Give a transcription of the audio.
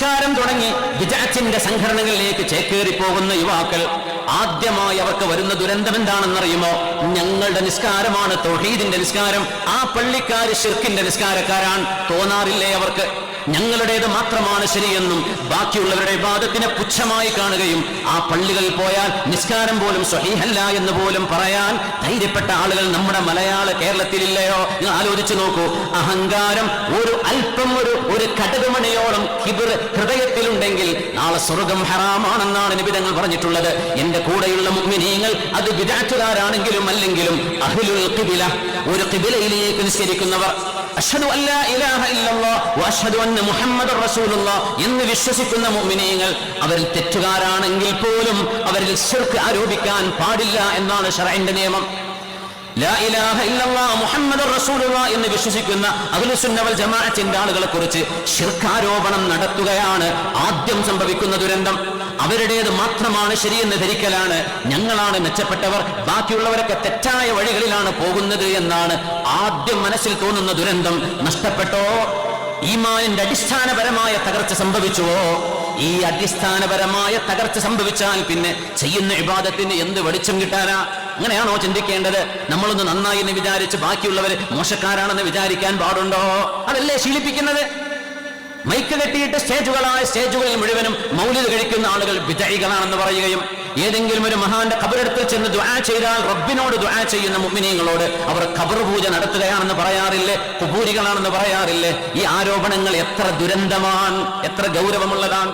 നിസ്കാരം തുടങ്ങി ബിദ്അത്തിന്റെ സംഘടനകളിലേക്ക് ചേക്കേറി പോകുന്ന യുവാക്കൾ ആദ്യമായി അവർക്ക് വരുന്ന ദുരന്തം എന്താണെന്നറിയുമോ? ഞങ്ങളുടെ നിസ്കാരമാണ് തൗഹീദിന്റെ നിസ്കാരം, ആ പള്ളിക്കാര് ശിർക്കിന്റെ നിസ്കാരക്കാരാണ്. തോന്നാറില്ലേ അവർക്ക്? ഞങ്ങളുടേത് മാത്രമാണ് ശരിയെന്നും ബാക്കിയുള്ളവരുടെ ഇബാദത്തിനെ പുച്ഛമായി കാണുകയും ആ പള്ളികളിൽ പോയാൽ നിസ്കാരം പോലും സ്വഹീഹല്ല എന്ന് പോലും പറയാൻ ധൈര്യപ്പെട്ട ആളുകൾ നമ്മുടെ മലയാള കേരളത്തിലില്ലയോ? നിങ്ങൾ ആലോചിച്ചു നോക്കൂ. അഹങ്കാരം ഒരു അല്പം ഒരു കടുകുമണിയോളം കിബിർ ഹൃദയത്തിലുണ്ടെങ്കിൽ നാളെ സ്വർഗം ഹറാമാണെന്നാണ് നബി തങ്ങൾ പറഞ്ഞിട്ടുള്ളത്. എന്റെ കൂടെയുള്ള മുഅ്മിനീങ്ങൾ അത് ബിദ്അത്തുകാരാണെങ്കിലും അല്ലെങ്കിലും അഹ്ലുൽ ഖിബില, ഒരു ഖിബിലയിലേക്ക് നിസ്കരിക്കുന്നവർ, അഷ്ഹദു അല്ലാ ഇലാഹ ഇല്ലല്ലാഹ് വ അഷ്ഹദു അന്ന മുഹമ്മദർ റസൂലുള്ളാഹ് എന്ന് വിശ്വസിക്കുന്ന മുഅ്മിനീങ്ങൾ അവരിൽ തെറ്റുകാരാണെങ്കിൽ പോലും അവരിൽ ശിർക്ക് ആരോപിക്കാൻ പാടില്ല എന്നാണ് ശർഇന്റെ നിയമം. ലാ ഇലാഹ ഇല്ലല്ലാഹ് മുഹമ്മദർ റസൂലുള്ളാഹ് എന്ന് വിശ്വസിക്കുന്ന അഹ്ലുസുന്ന വൽ ജമാഅത്തിന്റെ ആളുകളെ കുറിച്ച് ശിർക്കാരോപണം നടത്തുകയാണ് ആദ്യം സംഭവിക്കുന്ന ദുരന്തം. അവരുടേത് മാത്രമാണ് ശരിയെന്ന് ധരിക്കലാണ്. ഞങ്ങളാണ് മെച്ചപ്പെട്ടവർ, ബാക്കിയുള്ളവരൊക്കെ തെറ്റായ വഴികളിലാണ് പോകുന്നത് എന്നാണ് ആദ്യം മനസ്സിൽ തോന്നുന്ന ദുരന്തം. നഷ്ടപ്പെട്ടോ? ഈമാനിന്റെ അടിസ്ഥാനപരമായ തകർച്ച സംഭവിച്ചുവോ? ഈ അടിസ്ഥാനപരമായ തകർച്ച സംഭവിച്ചാൽ പിന്നെ ചെയ്യുന്ന ഇബാദത്തിന് എന്ത് വെളിച്ചം കിട്ടാനാ? അങ്ങനെയാണോ ചിന്തിക്കേണ്ടത്? നമ്മളൊന്ന് നന്നായി എന്ന് വിചാരിച്ച് ബാക്കിയുള്ളവർ മോശക്കാരാണെന്ന് വിചാരിക്കാൻ പാടുണ്ടോ? അതല്ലേ ശീലിപ്പിക്കുന്നത്? മൈക്ക് കെട്ടിയിട്ട് സ്റ്റേജുകളിൽ മുഴുവനും മൗലിദ് കഴിക്കുന്ന ആളുകൾ ബിദ്അഇകളാണെന്ന് പറയുകയും ഏതെങ്കിലും ഒരു മഹാന്റെ ഖബറെടുത്ത് ചെന്ന് ദുആ ചെയ്താൽ റബ്ബിനോട് ദുആ ചെയ്യുന്ന മുഅ്മിനീങ്ങളോട് അവർ ഖബർ പൂജ നടത്തുകയാണെന്ന് പറയാറില്ലേ? ഖുബൂരികളാണെന്ന് പറയാറില്ലേ? ഈ ആരോപണങ്ങൾ എത്ര ദുരന്തമാണ്, എത്ര ഗൗരവമുള്ളതാണ്!